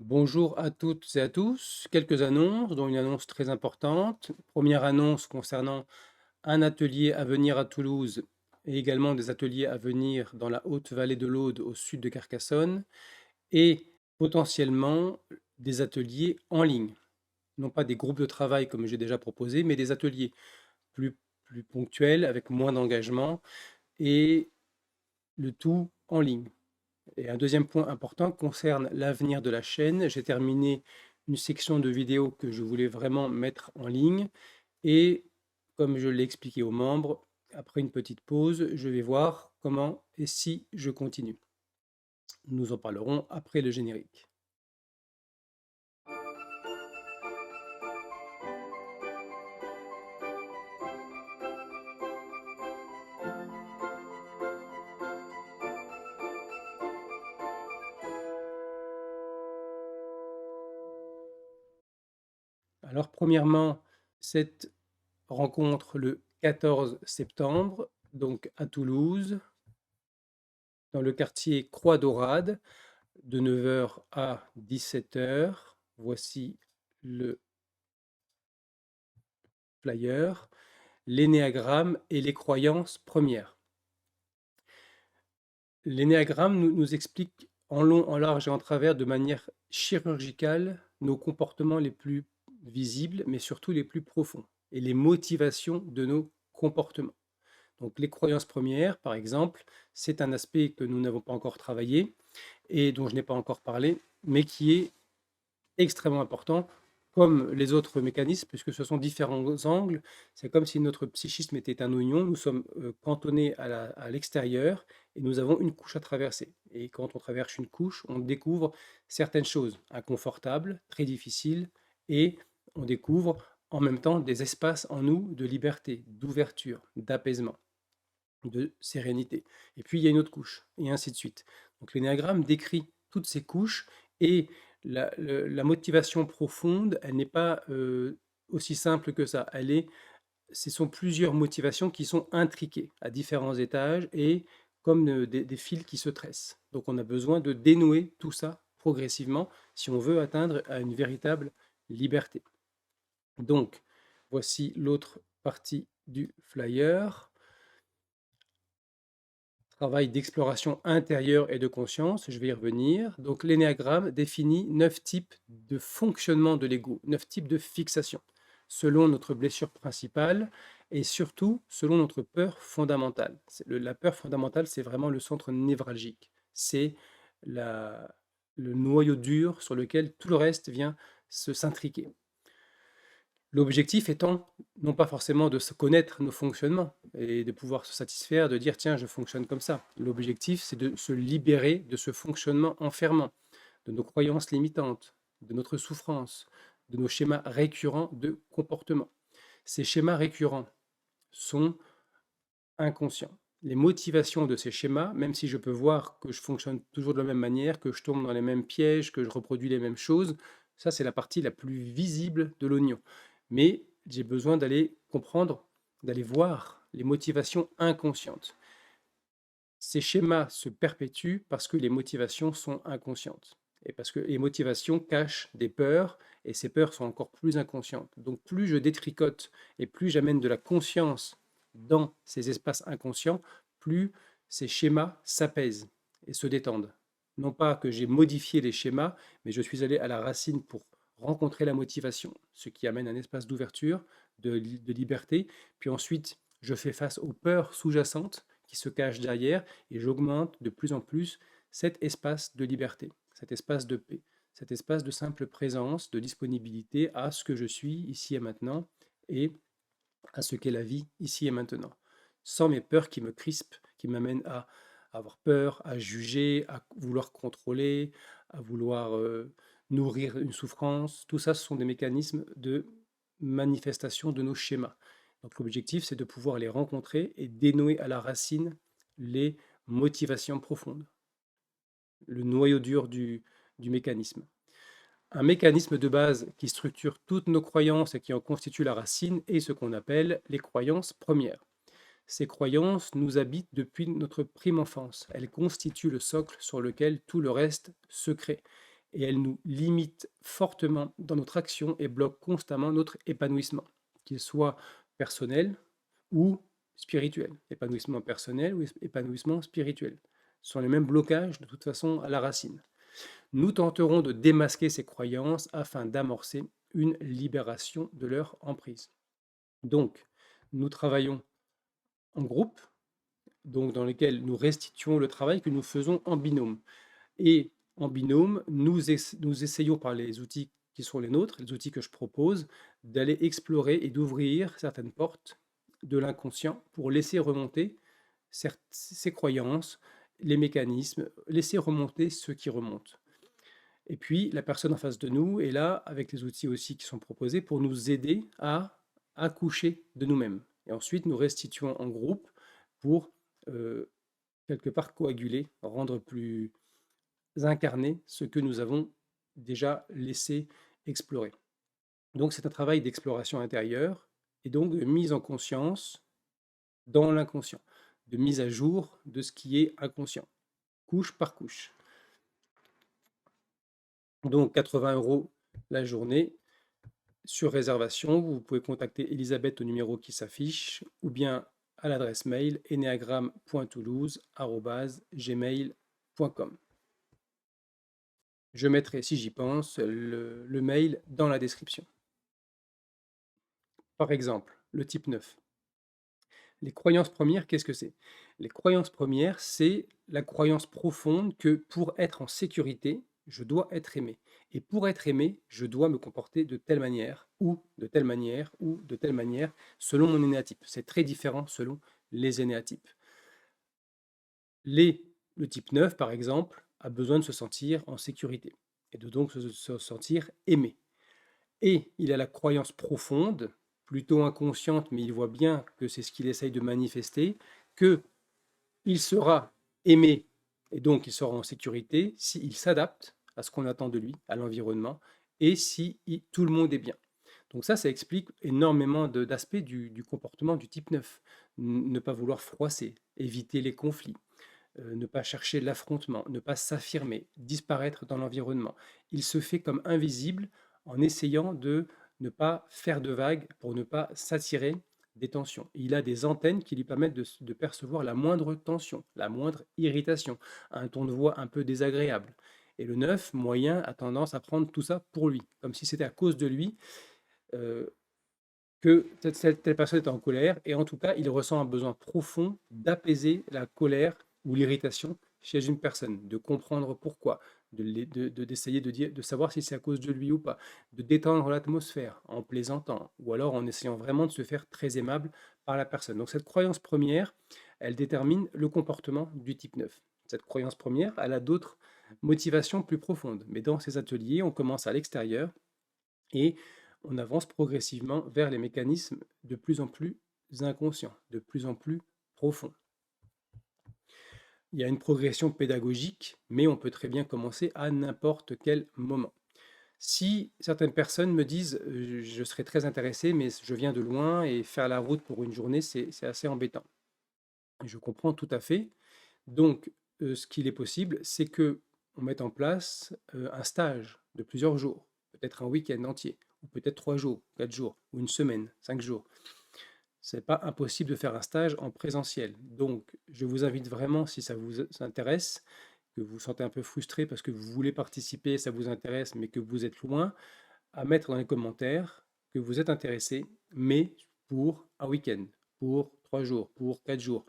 Bonjour à toutes et à tous. Quelques annonces, dont une annonce très importante. Première annonce concernant un atelier à venir à Toulouse et également des ateliers à venir dans la haute vallée de l'Aude au sud de Carcassonne et potentiellement des ateliers en ligne. Non pas des groupes de travail comme j'ai déjà proposé, mais des ateliers plus, plus ponctuels avec moins d'engagement et le tout en ligne. Et un deuxième point important concerne l'avenir de la chaîne. J'ai terminé une section de vidéos que je voulais vraiment mettre en ligne et comme je l'ai expliqué aux membres, après une petite pause, je vais voir comment et si je continue. Nous en parlerons après le générique. Alors premièrement, cette rencontre le 14 septembre, donc à Toulouse, dans le quartier Croix-Daurade, de 9 heures à 17 heures. Voici le flyer, l'énéagramme et les croyances premières. L'énéagramme nous explique en long, en large et en travers, de manière chirurgicale, nos comportements les plus visibles, mais surtout les plus profonds, et les motivations de nos comportements. Donc les croyances premières, par exemple, c'est un aspect que nous n'avons pas encore travaillé et dont je n'ai pas encore parlé, mais qui est extrêmement important, comme les autres mécanismes, puisque ce sont différents angles. C'est comme si notre psychisme était un oignon, nous sommes cantonnés à l'extérieur et nous avons une couche à traverser. Et quand on traverse une couche, on découvre certaines choses inconfortables, très difficiles, et on découvre en même temps des espaces en nous de liberté, d'ouverture, d'apaisement, de sérénité. Et puis il y a une autre couche, et ainsi de suite. Donc l'énéagramme décrit toutes ces couches et la motivation profonde, elle n'est pas aussi simple que ça. Ce sont plusieurs motivations qui sont intriquées à différents étages et comme des fils qui se tressent. Donc on a besoin de dénouer tout ça progressivement si on veut atteindre à une véritable liberté. Donc voici l'autre partie du flyer. Travail d'exploration intérieure et de conscience, je vais y revenir. Donc l'énéagramme définit 9 types de fonctionnement de l'ego, 9 types de fixation, selon notre blessure principale et surtout selon notre peur fondamentale. La peur fondamentale, c'est vraiment le centre névralgique. C'est le noyau dur sur lequel tout le reste vient s'intriquer. L'objectif étant non pas forcément de se connaître nos fonctionnements et de pouvoir se satisfaire, de dire tiens, je fonctionne comme ça. L'objectif, c'est de se libérer de ce fonctionnement enfermant, de nos croyances limitantes, de notre souffrance, de nos schémas récurrents de comportement. Ces schémas récurrents sont inconscients. Les motivations de ces schémas, même si je peux voir que je fonctionne toujours de la même manière, que je tombe dans les mêmes pièges, que je reproduis les mêmes choses, ça c'est la partie la plus visible de l'oignon. Mais j'ai besoin d'aller comprendre, d'aller voir les motivations inconscientes. Ces schémas se perpétuent parce que les motivations sont inconscientes. Et parce que les motivations cachent des peurs, et ces peurs sont encore plus inconscientes. Donc plus je détricote et plus j'amène de la conscience dans ces espaces inconscients, plus ces schémas s'apaisent et se détendent. Non pas que j'ai modifié les schémas, mais je suis allé à la racine pour rencontrer la motivation, ce qui amène un espace d'ouverture, de liberté. Puis ensuite, je fais face aux peurs sous-jacentes qui se cachent derrière et j'augmente de plus en plus cet espace de liberté, cet espace de paix, cet espace de simple présence, de disponibilité à ce que je suis ici et maintenant et à ce qu'est la vie ici et maintenant, sans mes peurs qui me crispent, qui m'amènent à avoir peur, à juger, à vouloir contrôler, à vouloir nourrir une souffrance. Tout ça, ce sont des mécanismes de manifestation de nos schémas. Donc l'objectif, c'est de pouvoir les rencontrer et dénouer à la racine les motivations profondes, le noyau dur du mécanisme. Un mécanisme de base qui structure toutes nos croyances et qui en constitue la racine est ce qu'on appelle les croyances premières. Ces croyances nous habitent depuis notre prime enfance. Elles constituent le socle sur lequel tout le reste se crée. et elles nous limitent fortement dans notre action et bloquent constamment notre épanouissement, qu'il soit personnel ou spirituel. Épanouissement personnel ou épanouissement spirituel. Ce sont les mêmes blocages de toute façon à la racine. Nous tenterons de démasquer ces croyances afin d'amorcer une libération de leur emprise. Donc, nous travaillons en groupe, donc dans lequel nous restituons le travail que nous faisons en binôme. Et en binôme, nous essayons par les outils qui sont les nôtres, les outils que je propose, d'aller explorer et d'ouvrir certaines portes de l'inconscient pour laisser remonter ces croyances, les mécanismes, laisser remonter ce qui remonte. Et puis, la personne en face de nous est là, avec les outils aussi qui sont proposés, pour nous aider à accoucher de nous-mêmes. Et ensuite, nous restituons en groupe pour, quelque part, coaguler, rendre plus incarner ce que nous avons déjà laissé explorer. Donc, c'est un travail d'exploration intérieure et donc de mise en conscience dans l'inconscient, de mise à jour de ce qui est inconscient, couche par couche. Donc 80 € la journée sur réservation. Vous pouvez contacter Elisabeth au numéro qui s'affiche ou bien à l'adresse mail enneagram.toulouse@gmail.com. Je mettrai, si j'y pense, le mail dans la description. Par exemple, le type 9. Les croyances premières, qu'est-ce que c'est? Les croyances premières, c'est la croyance profonde que pour être en sécurité, je dois être aimé. Et pour être aimé, je dois me comporter de telle manière, ou de telle manière, ou de telle manière, selon mon énéatype. C'est très différent selon les énéatypes. Le type 9, par exemple, a besoin de se sentir en sécurité, et de donc se sentir aimé. Et il a la croyance profonde, plutôt inconsciente, mais il voit bien que c'est ce qu'il essaye de manifester, qu'il sera aimé et donc il sera en sécurité s'il s'adapte à ce qu'on attend de lui, à l'environnement, et si tout le monde est bien. Donc ça explique énormément d'aspects du comportement du type 9. Ne pas vouloir froisser, éviter les conflits, ne pas chercher l'affrontement, ne pas s'affirmer, disparaître dans l'environnement. Il se fait comme invisible en essayant de ne pas faire de vagues pour ne pas s'attirer des tensions. Il a des antennes qui lui permettent de percevoir la moindre tension, la moindre irritation, un ton de voix un peu désagréable. Et le 9, moyen, a tendance à prendre tout ça pour lui, comme si c'était à cause de lui que telle personne est en colère. Et en tout cas, il ressent un besoin profond d'apaiser la colère ou l'irritation chez une personne, de comprendre pourquoi, d'essayer de savoir si c'est à cause de lui ou pas, de détendre l'atmosphère en plaisantant, ou alors en essayant vraiment de se faire très aimable par la personne. Donc cette croyance première, elle détermine le comportement du type 9. Cette croyance première, elle a d'autres motivations plus profondes. Mais dans ces ateliers, on commence à l'extérieur et on avance progressivement vers les mécanismes de plus en plus inconscients, de plus en plus profonds. Il y a une progression pédagogique, mais on peut très bien commencer à n'importe quel moment. Si certaines personnes me disent je serais très intéressé, mais je viens de loin et faire la route pour une journée, c'est assez embêtant. Je comprends tout à fait. Donc, ce qu'il est possible, c'est que on mette en place un stage de plusieurs jours, peut-être un week-end entier, ou peut-être 3 jours, 4 jours, ou une semaine, 5 jours. C'est pas impossible de faire un stage en présentiel. Donc, je vous invite vraiment, si ça vous intéresse, que vous vous sentez un peu frustré parce que vous voulez participer, ça vous intéresse, mais que vous êtes loin, à mettre dans les commentaires que vous êtes intéressé, mais pour un week-end, pour 3 jours, pour 4 jours,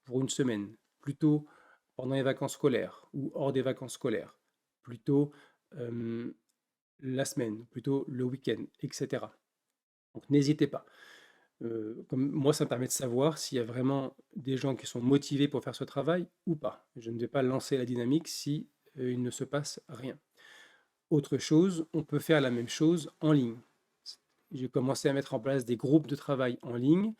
pour une semaine, plutôt pendant les vacances scolaires ou hors des vacances scolaires, plutôt la semaine, plutôt le week-end, etc. Donc n'hésitez pas. Comme moi, ça me permet de savoir s'il y a vraiment des gens qui sont motivés pour faire ce travail ou pas. Je ne vais pas lancer la dynamique si il ne se passe rien. Autre chose, on peut faire la même chose en ligne. J'ai commencé à mettre en place des groupes de travail en ligne.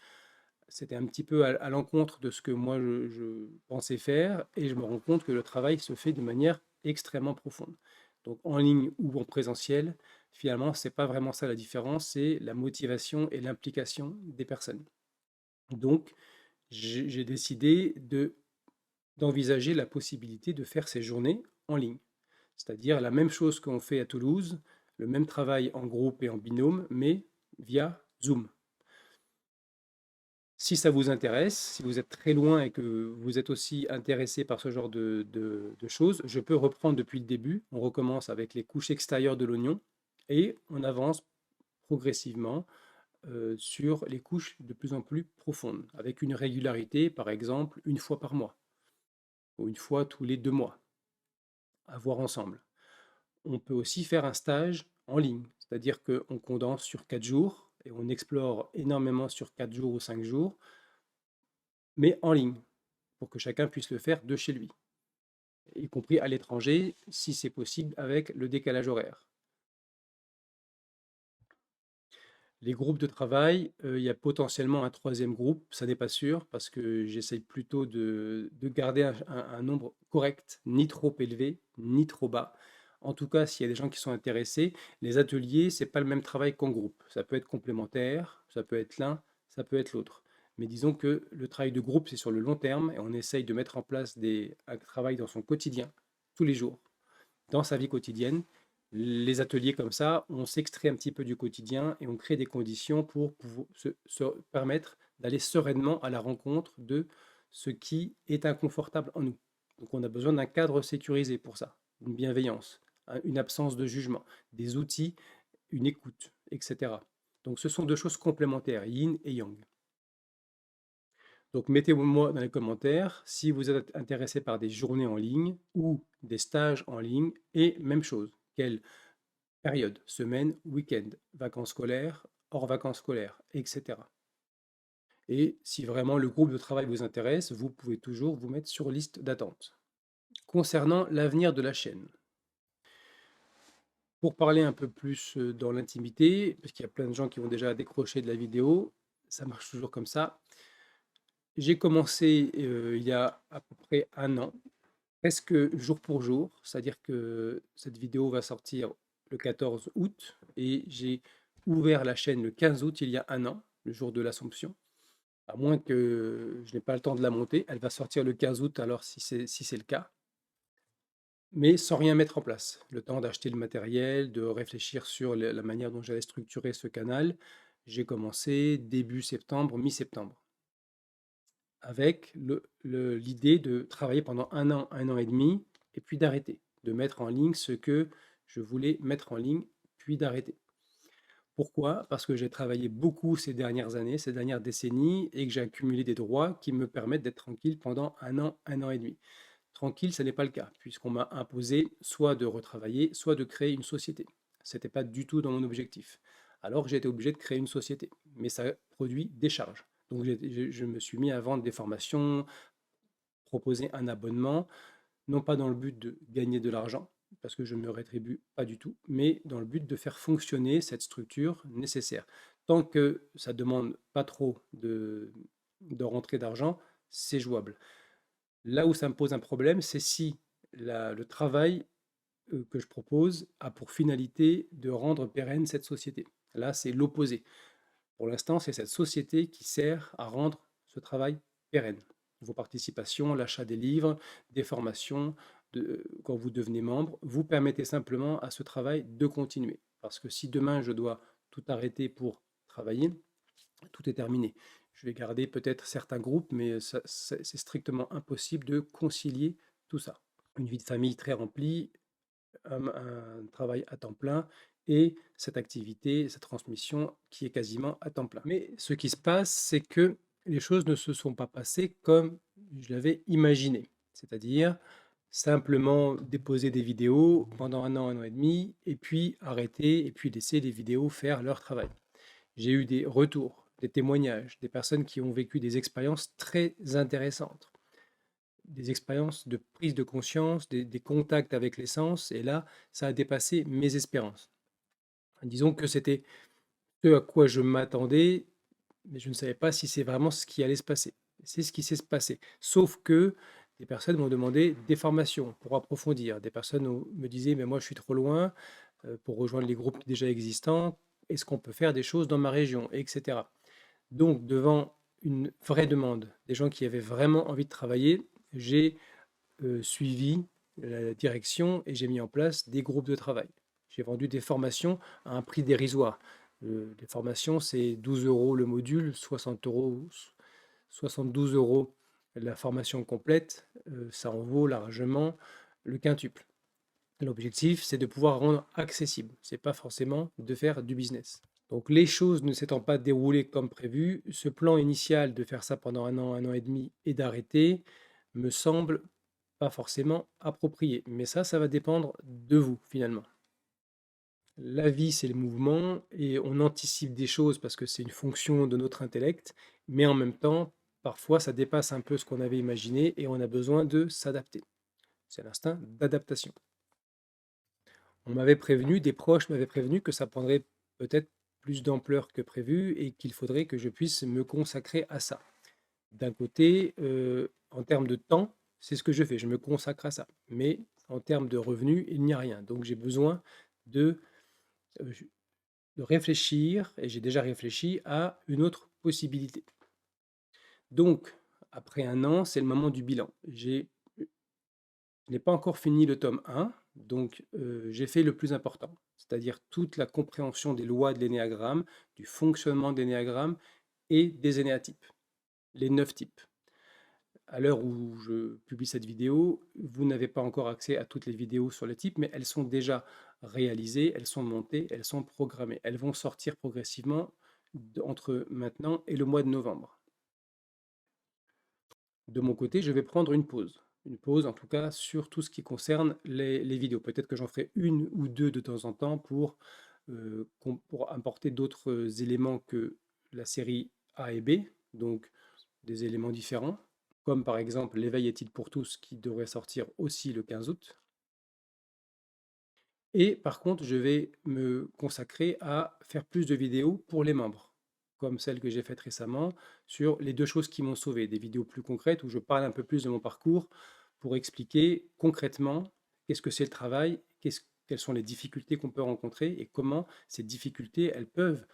C'était un petit peu à l'encontre de ce que moi je pensais faire et je me rends compte que le travail se fait de manière extrêmement profonde. Donc en ligne ou en présentiel, finalement, c'est pas vraiment ça la différence, c'est la motivation et l'implication des personnes. Donc j'ai décidé d'envisager la possibilité de faire ces journées en ligne. C'est-à-dire la même chose qu'on fait à Toulouse, le même travail en groupe et en binôme, mais via Zoom. Si ça vous intéresse, si vous êtes très loin et que vous êtes aussi intéressé par ce genre de choses, je peux reprendre depuis le début. On recommence avec les couches extérieures de l'oignon et on avance progressivement sur les couches de plus en plus profondes, avec une régularité, par exemple, une fois par mois ou une fois tous les 2 mois, à voir ensemble. On peut aussi faire un stage en ligne, c'est-à-dire qu'on condense sur 4 jours et on explore énormément sur 4 jours ou 5 jours, mais en ligne, pour que chacun puisse le faire de chez lui, y compris à l'étranger, si c'est possible, avec le décalage horaire. Les groupes de travail, il y a potentiellement un troisième groupe, ça n'est pas sûr, parce que j'essaye plutôt de garder un nombre correct, ni trop élevé, ni trop bas. En tout cas, s'il y a des gens qui sont intéressés, les ateliers, c'est pas le même travail qu'en groupe. Ça peut être complémentaire, ça peut être l'un, ça peut être l'autre. Mais disons que le travail de groupe, c'est sur le long terme, et on essaye de mettre en place un travail dans son quotidien, tous les jours, dans sa vie quotidienne. Les ateliers comme ça, on s'extrait un petit peu du quotidien et on crée des conditions pour pouvoir se permettre d'aller sereinement à la rencontre de ce qui est inconfortable en nous. Donc on a besoin d'un cadre sécurisé pour ça, une bienveillance, une absence de jugement, des outils, une écoute, etc. Donc ce sont deux choses complémentaires, yin et yang. Donc mettez-moi dans les commentaires si vous êtes intéressé par des journées en ligne ou des stages en ligne et même chose, quelle période, semaine, week-end, vacances scolaires, hors vacances scolaires, etc. Et si vraiment le groupe de travail vous intéresse, vous pouvez toujours vous mettre sur liste d'attente. Concernant l'avenir de la chaîne, pour parler un peu plus dans l'intimité, parce qu'il y a plein de gens qui vont déjà décrocher de la vidéo, ça marche toujours comme ça. J'ai commencé il y a à peu près un an, presque jour pour jour, c'est-à-dire que cette vidéo va sortir le 14 août et j'ai ouvert la chaîne le 15 août il y a un an, le jour de l'Assomption. À moins que je n'ai pas le temps de la monter, elle va sortir le 15 août alors si c'est le cas, mais sans rien mettre en place. Le temps d'acheter le matériel, de réfléchir sur la manière dont j'allais structurer ce canal. J'ai commencé début septembre, mi-septembre, avec l'idée de travailler pendant un an et demi, et puis d'arrêter, de mettre en ligne ce que je voulais mettre en ligne, puis d'arrêter. Pourquoi? Parce que j'ai travaillé beaucoup ces dernières années, ces dernières décennies, et que j'ai accumulé des droits qui me permettent d'être tranquille pendant un an et demi. Tranquille, ce n'est pas le cas, puisqu'on m'a imposé soit de retravailler, soit de créer une société. Ce n'était pas du tout dans mon objectif. Alors j'ai été obligé de créer une société, mais ça produit des charges. Donc je me suis mis à vendre des formations, proposer un abonnement, non pas dans le but de gagner de l'argent, parce que je ne me rétribue pas du tout, mais dans le but de faire fonctionner cette structure nécessaire. Tant que ça ne demande pas trop de rentrée d'argent, c'est jouable. Là où ça me pose un problème, c'est si le travail que je propose a pour finalité de rendre pérenne cette société. Là, c'est l'opposé. Pour l'instant, c'est cette société qui sert à rendre ce travail pérenne. Vos participations, l'achat des livres, des formations, quand vous devenez membre, vous permettez simplement à ce travail de continuer. Parce que si demain je dois tout arrêter pour travailler, tout est terminé. Je vais garder peut-être certains groupes, mais c'est strictement impossible de concilier tout ça. Une vie de famille très remplie, un travail à temps plein et cette activité, cette transmission qui est quasiment à temps plein. Mais ce qui se passe, c'est que les choses ne se sont pas passées comme je l'avais imaginé. C'est-à-dire simplement déposer des vidéos pendant un an et demi, et puis arrêter, et puis laisser les vidéos faire leur travail. J'ai eu des retours, des témoignages, des personnes qui ont vécu des expériences très intéressantes, des expériences de prise de conscience, des contacts avec l'essence, et là, ça a dépassé mes espérances. Disons que c'était ce à quoi je m'attendais, mais je ne savais pas si c'est vraiment ce qui allait se passer. C'est ce qui s'est passé. Sauf que des personnes m'ont demandé des formations pour approfondir. Des personnes me disaient, mais moi je suis trop loin pour rejoindre les groupes déjà existants. Est-ce qu'on peut faire des choses dans ma région, etc. Donc, devant une vraie demande, des gens qui avaient vraiment envie de travailler, j'ai suivi la direction et j'ai mis en place des groupes de travail. J'ai vendu des formations à un prix dérisoire. Les formations, c'est 12 euros le module, 60 euros, 72 euros la formation complète. Ça en vaut largement le quintuple. L'objectif, c'est de pouvoir rendre accessible. C'est pas forcément de faire du business. Donc les choses ne s'étant pas déroulées comme prévu, ce plan initial de faire ça pendant un an et demi et d'arrêter me semble pas forcément approprié. Mais ça va dépendre de vous finalement. La vie, c'est le mouvement et on anticipe des choses parce que c'est une fonction de notre intellect, mais en même temps, parfois, ça dépasse un peu ce qu'on avait imaginé et on a besoin de s'adapter. C'est l'instinct d'adaptation. On m'avait prévenu, des proches m'avaient prévenu que ça prendrait peut-être plus d'ampleur que prévu et qu'il faudrait que je puisse me consacrer à ça. D'un côté, en termes de temps, c'est ce que je fais, je me consacre à ça. Mais en termes de revenus, il n'y a rien. Donc j'ai besoin de, euh, de réfléchir, et j'ai déjà réfléchi à une autre possibilité. Donc, après un an, c'est le moment du bilan. Je n'ai pas encore fini le tome 1, donc j'ai fait le plus important, c'est-à-dire toute la compréhension des lois de l'énéagramme, du fonctionnement de l'énéagramme et des énéatypes, les 9 types. À l'heure où je publie cette vidéo, vous n'avez pas encore accès à toutes les vidéos sur les types, mais elles sont déjà réalisées, elles sont montées, elles sont programmées. Elles vont sortir progressivement entre maintenant et le mois de novembre. De mon côté, je vais prendre une pause. Une pause, en tout cas, sur tout ce qui concerne les vidéos. Peut-être que j'en ferai une ou deux de temps en temps pour apporter d'autres éléments que la série A et B, donc des éléments différents, comme par exemple L'éveil est-il pour tous, qui devrait sortir aussi le 15 août. Et par contre, je vais me consacrer à faire plus de vidéos pour les membres, comme celle que j'ai faite récemment sur les 2 choses qui m'ont sauvé, des vidéos plus concrètes où je parle un peu plus de mon parcours pour expliquer concrètement qu'est-ce que c'est le travail, quelles sont les difficultés qu'on peut rencontrer et comment ces difficultés, elles peuvent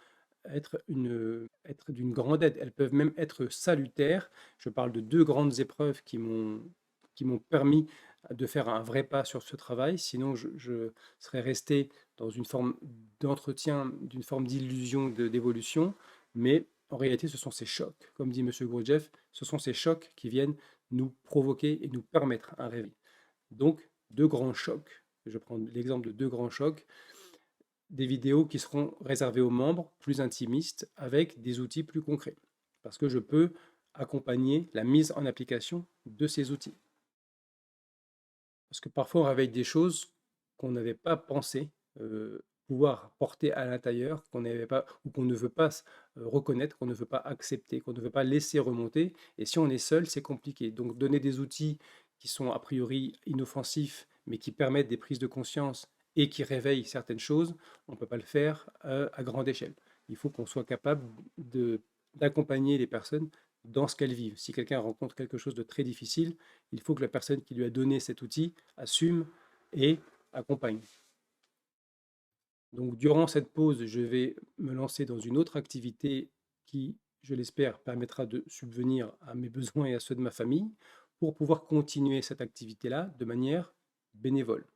être d'une grande aide, elles peuvent même être salutaires. Je parle de 2 grandes épreuves qui m'ont permis de faire un vrai pas sur ce travail, sinon je serais resté dans une forme d'entretien, d'une forme d'illusion d'évolution, mais en réalité, ce sont ces chocs, comme dit Monsieur Gurdjieff, ce sont ces chocs qui viennent nous provoquer et nous permettre un réveil. Donc, 2 grands chocs, je prends l'exemple de 2 grands chocs, des vidéos qui seront réservées aux membres, plus intimistes, avec des outils plus concrets, parce que je peux accompagner la mise en application de ces outils. Parce que parfois, on réveille des choses qu'on n'avait pas pensé pouvoir porter à l'intérieur, qu'on n'avait pas, ou qu'on ne veut pas reconnaître, qu'on ne veut pas accepter, qu'on ne veut pas laisser remonter. Et si on est seul, c'est compliqué. Donc, donner des outils qui sont a priori inoffensifs, mais qui permettent des prises de conscience et qui réveillent certaines choses, on ne peut pas le faire à grande échelle. Il faut qu'on soit capable d'accompagner les personnes dans ce qu'elles vivent. Si quelqu'un rencontre quelque chose de très difficile, il faut que la personne qui lui a donné cet outil assume et accompagne. Donc durant cette pause, je vais me lancer dans une autre activité qui, je l'espère, permettra de subvenir à mes besoins et à ceux de ma famille pour pouvoir continuer cette activité-là de manière bénévole.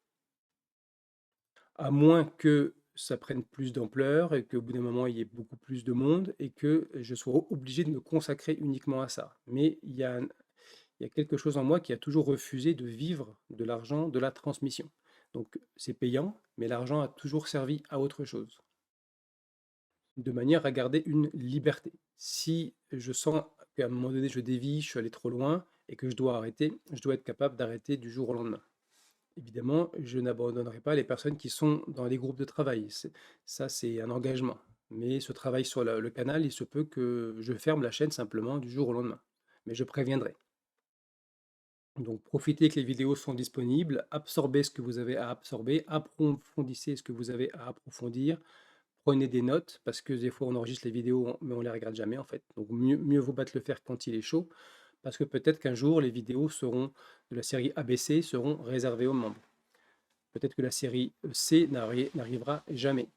À moins que ça prenne plus d'ampleur et qu'au bout d'un moment, il y ait beaucoup plus de monde et que je sois obligé de me consacrer uniquement à ça. Mais il y a quelque chose en moi qui a toujours refusé de vivre de l'argent de la transmission. Donc c'est payant, mais l'argent a toujours servi à autre chose, de manière à garder une liberté. Si je sens qu'à un moment donné je dévie, je suis allé trop loin et que je dois arrêter, je dois être capable d'arrêter du jour au lendemain. Évidemment, je n'abandonnerai pas les personnes qui sont dans les groupes de travail. Ça, c'est un engagement. Mais ce travail sur le canal, il se peut que je ferme la chaîne simplement du jour au lendemain. Mais je préviendrai. Donc profitez que les vidéos sont disponibles, absorbez ce que vous avez à absorber, approfondissez ce que vous avez à approfondir, prenez des notes, parce que des fois on enregistre les vidéos, mais on ne les regarde jamais en fait. Donc mieux vaut battre le fer quand il est chaud, parce que peut-être qu'un jour les vidéos de la série ABC seront réservées aux membres. Peut-être que la série C n'arrivera jamais.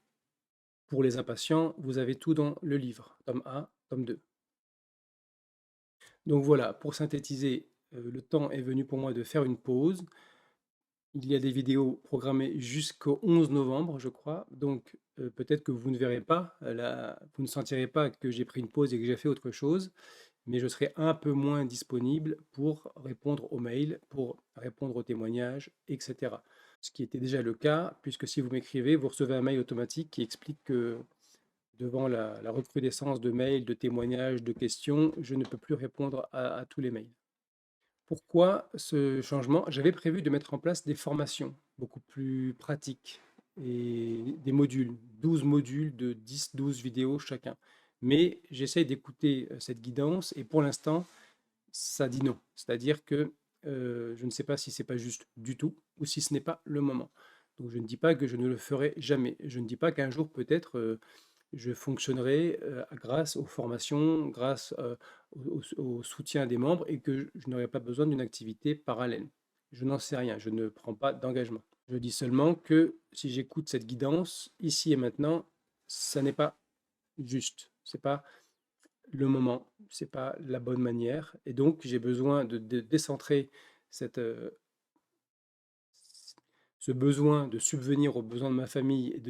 Pour les impatients, vous avez tout dans le livre, tome 1, tome 2. Donc voilà, pour synthétiser, le temps est venu pour moi de faire une pause. Il y a des vidéos programmées jusqu'au 11 novembre, je crois. Donc, peut-être que vous ne verrez pas, vous ne sentirez pas que j'ai pris une pause et que j'ai fait autre chose, mais je serai un peu moins disponible pour répondre aux mails, pour répondre aux témoignages, etc. Ce qui était déjà le cas, puisque si vous m'écrivez, vous recevez un mail automatique qui explique que devant la recrudescence de mails, de témoignages, de questions, je ne peux plus répondre à tous les mails. Pourquoi ce changement? J'avais prévu de mettre en place des formations beaucoup plus pratiques et des modules, 12 modules de 10-12 vidéos chacun. Mais j'essaye d'écouter cette guidance et pour l'instant, ça dit non. C'est-à-dire que je ne sais pas si c'est pas juste du tout ou si ce n'est pas le moment. Donc je ne dis pas que je ne le ferai jamais. Je ne dis pas qu'un jour peut-être je fonctionnerai grâce aux formations, grâce au soutien des membres et que je n'aurai pas besoin d'une activité parallèle. Je n'en sais rien, je ne prends pas d'engagement. Je dis seulement que si j'écoute cette guidance ici et maintenant, ça n'est pas juste, c'est pas le moment, c'est pas la bonne manière et donc j'ai besoin de décentrer cette, ce besoin de subvenir aux besoins de ma famille et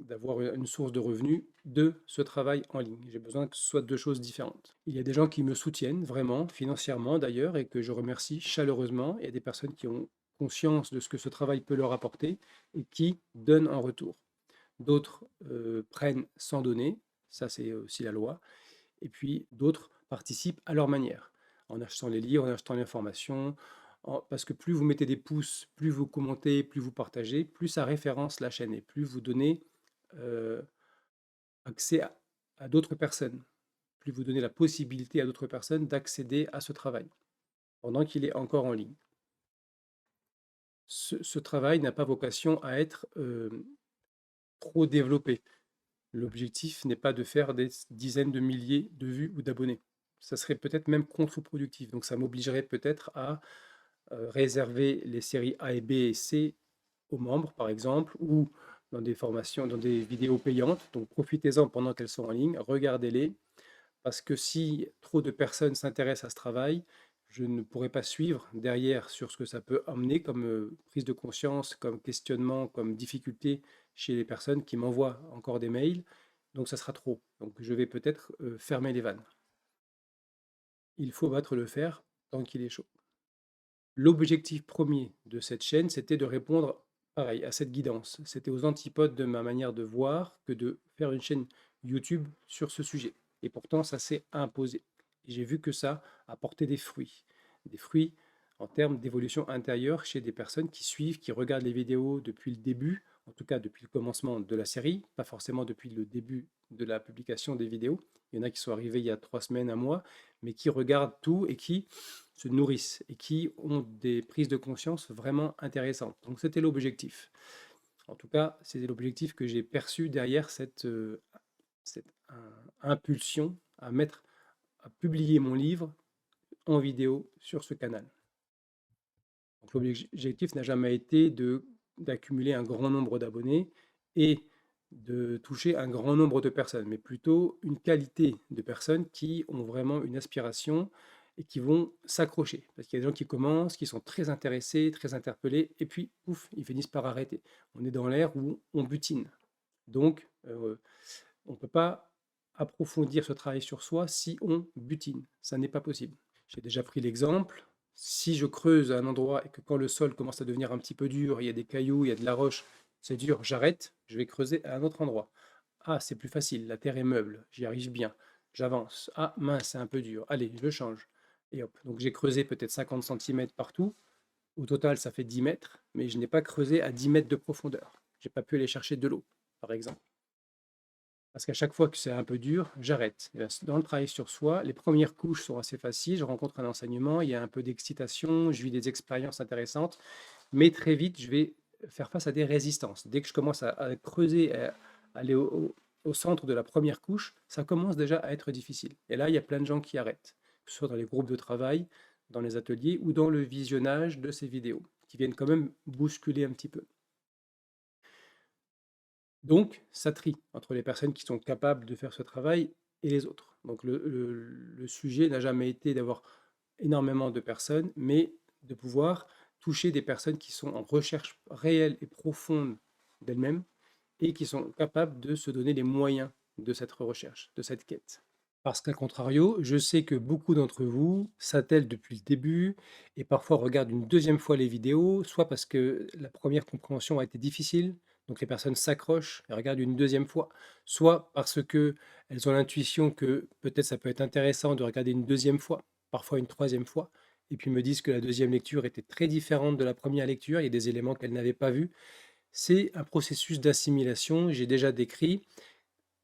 d'avoir une source de revenus de ce travail en ligne. J'ai besoin que ce soit deux choses différentes. Il y a des gens qui me soutiennent vraiment, financièrement d'ailleurs, et que je remercie chaleureusement. Il y a des personnes qui ont conscience de ce que ce travail peut leur apporter et qui donnent en retour. D'autres prennent sans donner, ça c'est aussi la loi, et puis d'autres participent à leur manière, en achetant les livres, en achetant l'information, parce que plus vous mettez des pouces, plus vous commentez, plus vous partagez, plus ça référence la chaîne et plus vous donnez euh, accès à d'autres personnes, plus vous donnez la possibilité à d'autres personnes d'accéder à ce travail pendant qu'il est encore en ligne. Ce travail n'a pas vocation à être trop développé. L'objectif n'est pas de faire des dizaines de milliers de vues ou d'abonnés. Ça serait peut-être même contre-productif. Donc ça m'obligerait peut-être à réserver les séries A et B et C aux membres, par exemple, ou dans des formations, dans des vidéos payantes. Donc profitez-en pendant qu'elles sont en ligne, regardez-les, parce que si trop de personnes s'intéressent à ce travail, je ne pourrai pas suivre derrière sur ce que ça peut amener comme prise de conscience, comme questionnement, comme difficulté chez les personnes qui m'envoient encore des mails. Donc ça sera trop. Donc je vais peut-être fermer les vannes. Il faut battre le fer tant qu'il est chaud. L'objectif premier de cette chaîne, c'était de répondre pareil à cette guidance. C'était aux antipodes de ma manière de voir que de faire une chaîne YouTube sur ce sujet. Et pourtant, ça s'est imposé. Et j'ai vu que ça apportait des fruits en termes d'évolution intérieure chez des personnes qui suivent, qui regardent les vidéos depuis le début, en tout cas depuis le commencement de la série, pas forcément depuis le début de la publication des vidéos. Il y en a qui sont arrivés il y a 3 semaines, un mois, mais qui regardent tout et qui se nourrissent et qui ont des prises de conscience vraiment intéressantes. Donc c'était l'objectif. En tout cas, c'est l'objectif que j'ai perçu derrière cette impulsion à publier mon livre en vidéo sur ce canal. Donc l'objectif n'a jamais été d'accumuler un grand nombre d'abonnés et de toucher un grand nombre de personnes, mais plutôt une qualité de personnes qui ont vraiment une aspiration et qui vont s'accrocher. Parce qu'il y a des gens qui commencent, qui sont très intéressés, très interpellés, et puis, ouf, ils finissent par arrêter. On est dans l'ère où on butine. Donc, on ne peut pas approfondir ce travail sur soi si on butine. Ça n'est pas possible. J'ai déjà pris l'exemple. Si je creuse un endroit et que quand le sol commence à devenir un petit peu dur, il y a des cailloux, il y a de la roche, c'est dur, j'arrête, je vais creuser à un autre endroit. Ah, c'est plus facile, la terre est meuble, j'y arrive bien, j'avance. Ah, mince, c'est un peu dur, allez, je change. Et hop, donc j'ai creusé peut-être 50 cm partout. Au total, ça fait 10 mètres, mais je n'ai pas creusé à 10 mètres de profondeur. Je n'ai pas pu aller chercher de l'eau, par exemple. Parce qu'à chaque fois que c'est un peu dur, j'arrête. Dans le travail sur soi, les premières couches sont assez faciles. Je rencontre un enseignement, il y a un peu d'excitation, je vis des expériences intéressantes, mais très vite, je vais faire face à des résistances. Dès que je commence à creuser, à aller au centre de la première couche, ça commence déjà à être difficile. Et là, il y a plein de gens qui arrêtent, que ce soit dans les groupes de travail, dans les ateliers ou dans le visionnage de ces vidéos, qui viennent quand même bousculer un petit peu. Donc, ça trie entre les personnes qui sont capables de faire ce travail et les autres. Donc, le sujet n'a jamais été d'avoir énormément de personnes, mais de pouvoir toucher des personnes qui sont en recherche réelle et profonde d'elles-mêmes et qui sont capables de se donner les moyens de cette recherche, de cette quête. Parce qu'à contrario, je sais que beaucoup d'entre vous s'attellent depuis le début et parfois regardent une deuxième fois les vidéos, soit parce que la première compréhension a été difficile, donc les personnes s'accrochent et regardent une deuxième fois, soit parce que elles ont l'intuition que peut-être ça peut être intéressant de regarder une deuxième fois, parfois une troisième fois, et puis me disent que la deuxième lecture était très différente de la première lecture, il y a des éléments qu'elles n'avaient pas vus. C'est un processus d'assimilation, j'ai déjà décrit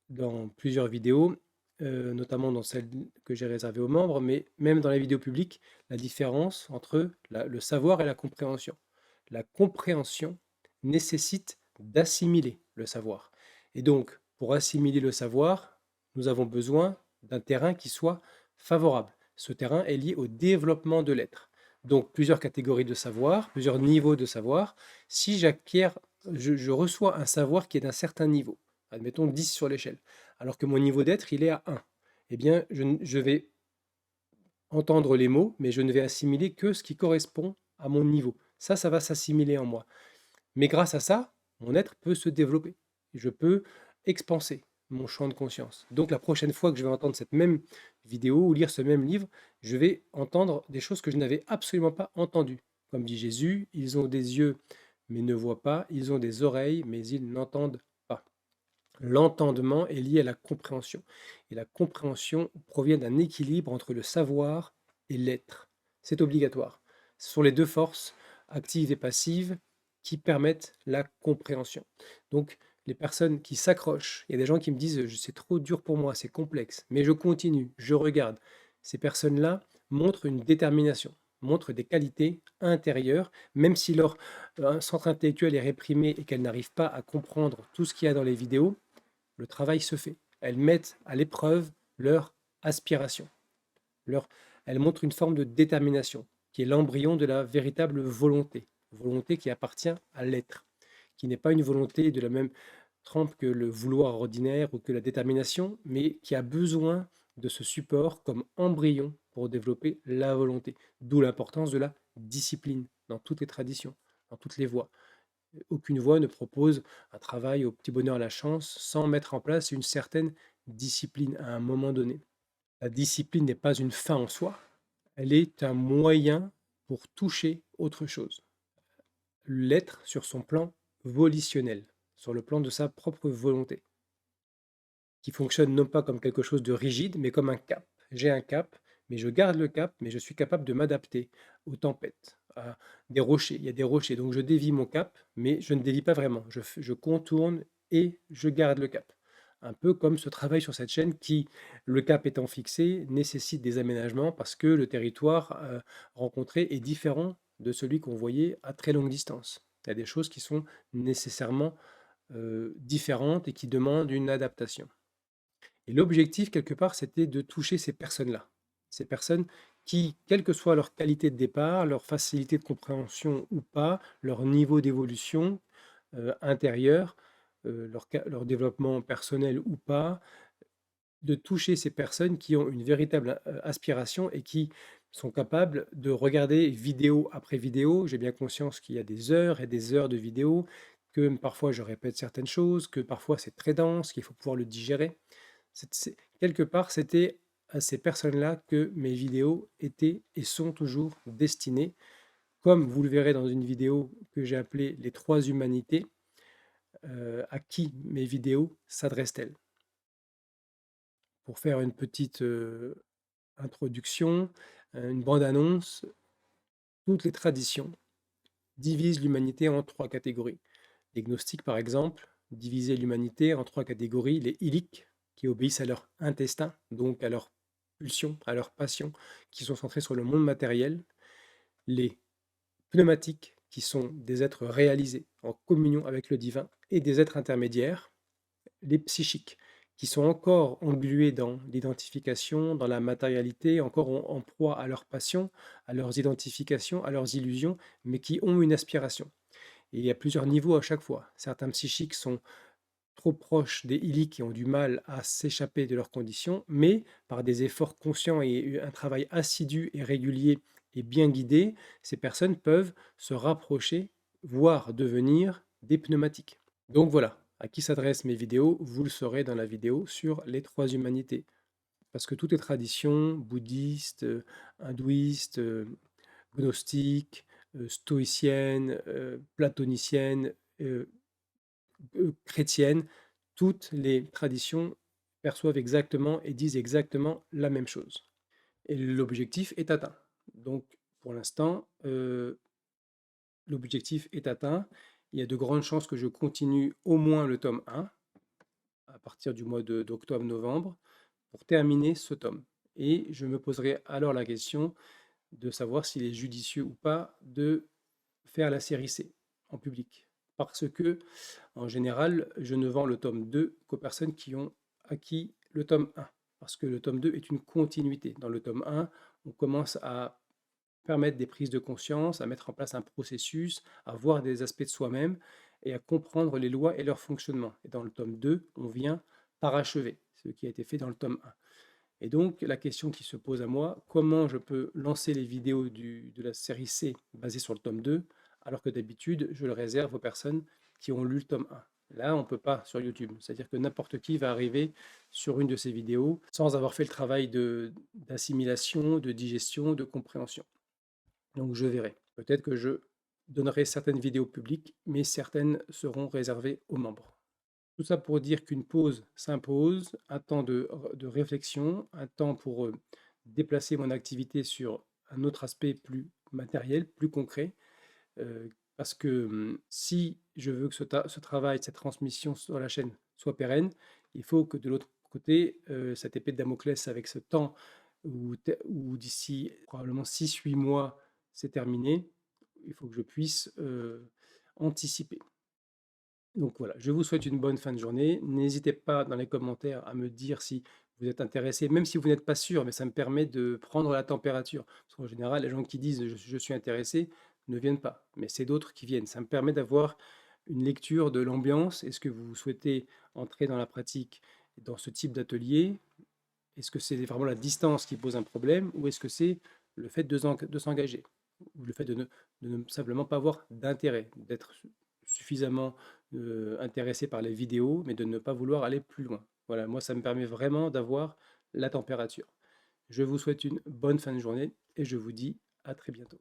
dans plusieurs vidéos, notamment dans celle que j'ai réservée aux membres, mais même dans la vidéo publique, la différence entre le savoir et la compréhension. La compréhension nécessite d'assimiler le savoir. Et donc, pour assimiler le savoir, nous avons besoin d'un terrain qui soit favorable. Ce terrain est lié au développement de l'être. Donc, plusieurs catégories de savoir, plusieurs niveaux de savoir. Si j'acquiers, je reçois un savoir qui est d'un certain niveau, admettons 10 sur l'échelle, alors que mon niveau d'être, il est à 1. Eh bien, je vais entendre les mots, mais je ne vais assimiler que ce qui correspond à mon niveau. Ça va s'assimiler en moi. Mais grâce à ça, mon être peut se développer. Je peux expanser mon champ de conscience. Donc la prochaine fois que je vais entendre cette même vidéo ou lire ce même livre, je vais entendre des choses que je n'avais absolument pas entendues. Comme dit Jésus, ils ont des yeux mais ne voient pas, ils ont des oreilles mais ils n'entendent pas. L'entendement est lié à la compréhension. Et la compréhension provient d'un équilibre entre le savoir et l'être. C'est obligatoire. Ce sont les deux forces, actives et passives, qui permettent la compréhension. Donc, les personnes qui s'accrochent, il y a des gens qui me disent c'est trop dur pour moi, c'est complexe, mais je continue, je regarde. Ces personnes-là montrent une détermination, montrent des qualités intérieures, même si leur centre intellectuel est réprimé et qu'elles n'arrivent pas à comprendre tout ce qu'il y a dans les vidéos, le travail se fait. Elles mettent à l'épreuve leur aspiration. Leur, elles montrent une forme de détermination, qui est l'embryon de la véritable volonté. Volonté qui appartient à l'être, qui n'est pas une volonté de la même trempe que le vouloir ordinaire ou que la détermination, mais qui a besoin de ce support comme embryon pour développer la volonté. D'où l'importance de la discipline dans toutes les traditions, dans toutes les voies. Aucune voie ne propose un travail au petit bonheur à la chance sans mettre en place une certaine discipline à un moment donné. La discipline n'est pas une fin en soi, elle est un moyen pour toucher autre chose. L'être sur son plan volitionnel, sur le plan de sa propre volonté, qui fonctionne non pas comme quelque chose de rigide, mais comme un cap. J'ai un cap, mais je garde le cap, mais je suis capable de m'adapter aux tempêtes, à des rochers. Il y a des rochers, donc je dévie mon cap, mais je ne dévie pas vraiment. Je contourne et je garde le cap. Un peu comme ce travail sur cette chaîne qui, le cap étant fixé, nécessite des aménagements parce que le territoire rencontré est différent de celui qu'on voyait à très longue distance. Il y a des choses qui sont nécessairement différentes et qui demandent une adaptation. Et l'objectif, quelque part, c'était de toucher ces personnes-là. Ces personnes qui, quelle que soit leur qualité de départ, leur facilité de compréhension ou pas, leur niveau d'évolution intérieur, leur développement personnel ou pas, de toucher ces personnes qui ont une véritable aspiration et qui sont capables de regarder vidéo après vidéo. J'ai bien conscience qu'il y a des heures et des heures de vidéos, que parfois je répète certaines choses, que parfois c'est très dense, qu'il faut pouvoir le digérer. Quelque part, c'était à ces personnes-là que mes vidéos étaient et sont toujours destinées. Comme vous le verrez dans une vidéo que j'ai appelée Les trois humanités, à qui mes vidéos s'adressent-elles? Pour faire une petite introduction, une bande-annonce, toutes les traditions divisent l'humanité en trois catégories. Les gnostiques, par exemple, divisaient l'humanité en trois catégories. Les iliques, qui obéissent à leur intestin, donc à leurs pulsions, à leurs passions, qui sont centrées sur le monde matériel. Les pneumatiques, qui sont des êtres réalisés en communion avec le divin, et des êtres intermédiaires. Les psychiques, qui sont encore englués dans l'identification, dans la matérialité, encore en proie à leurs passions, à leurs identifications, à leurs illusions, mais qui ont une aspiration. Et il y a plusieurs niveaux à chaque fois. Certains psychiques sont trop proches des iliques qui ont du mal à s'échapper de leurs conditions, mais par des efforts conscients et un travail assidu et régulier Et bien guidées, ces personnes peuvent se rapprocher, voire devenir des pneumatiques. Donc voilà, à qui s'adressent mes vidéos, vous le saurez dans la vidéo sur les trois humanités. Parce que toutes les traditions bouddhistes, hindouistes, gnostiques, stoïciennes, platoniciennes, chrétiennes, toutes les traditions perçoivent exactement et disent exactement la même chose. Et l'objectif est atteint. Donc, pour l'instant, l'objectif est atteint. Il y a de grandes chances que je continue au moins le tome 1 à partir du mois d'octobre-novembre pour terminer ce tome. Et je me poserai alors la question de savoir s'il est judicieux ou pas de faire la série C en public. Parce que, en général, je ne vends le tome 2 qu'aux personnes qui ont acquis le tome 1. Parce que le tome 2 est une continuité. Dans le tome 1, on commence à permettre des prises de conscience, à mettre en place un processus, à voir des aspects de soi-même et à comprendre les lois et leur fonctionnement. Et dans le tome 2, on vient parachever ce qui a été fait dans le tome 1. Et donc, la question qui se pose à moi, comment je peux lancer les vidéos de la série C basées sur le tome 2, alors que d'habitude, je le réserve aux personnes qui ont lu le tome 1. Là, on ne peut pas sur YouTube. C'est-à-dire que n'importe qui va arriver sur une de ces vidéos sans avoir fait le travail d'assimilation, de digestion, de compréhension. Donc, je verrai. Peut-être que je donnerai certaines vidéos publiques, mais certaines seront réservées aux membres. Tout ça pour dire qu'une pause s'impose, un temps de réflexion, un temps pour déplacer mon activité sur un autre aspect plus matériel, plus concret, parce que si je veux que ce travail, cette transmission sur la chaîne soit pérenne, il faut que de l'autre côté, cette épée de Damoclès avec ce temps où d'ici probablement 6-8 mois, c'est terminé, il faut que je puisse anticiper. Donc voilà, je vous souhaite une bonne fin de journée. N'hésitez pas dans les commentaires à me dire si vous êtes intéressé, même si vous n'êtes pas sûr, mais ça me permet de prendre la température. Parce qu'en général, les gens qui disent je suis intéressé ne viennent pas, mais c'est d'autres qui viennent. Ça me permet d'avoir une lecture de l'ambiance. Est-ce que vous souhaitez entrer dans la pratique dans ce type d'atelier? Est-ce que c'est vraiment la distance qui pose un problème ou est-ce que c'est le fait de s'engager ou le fait de ne simplement pas avoir d'intérêt, d'être suffisamment intéressé par les vidéos, mais de ne pas vouloir aller plus loin. Voilà, moi, ça me permet vraiment d'avoir la température. Je vous souhaite une bonne fin de journée et je vous dis à très bientôt.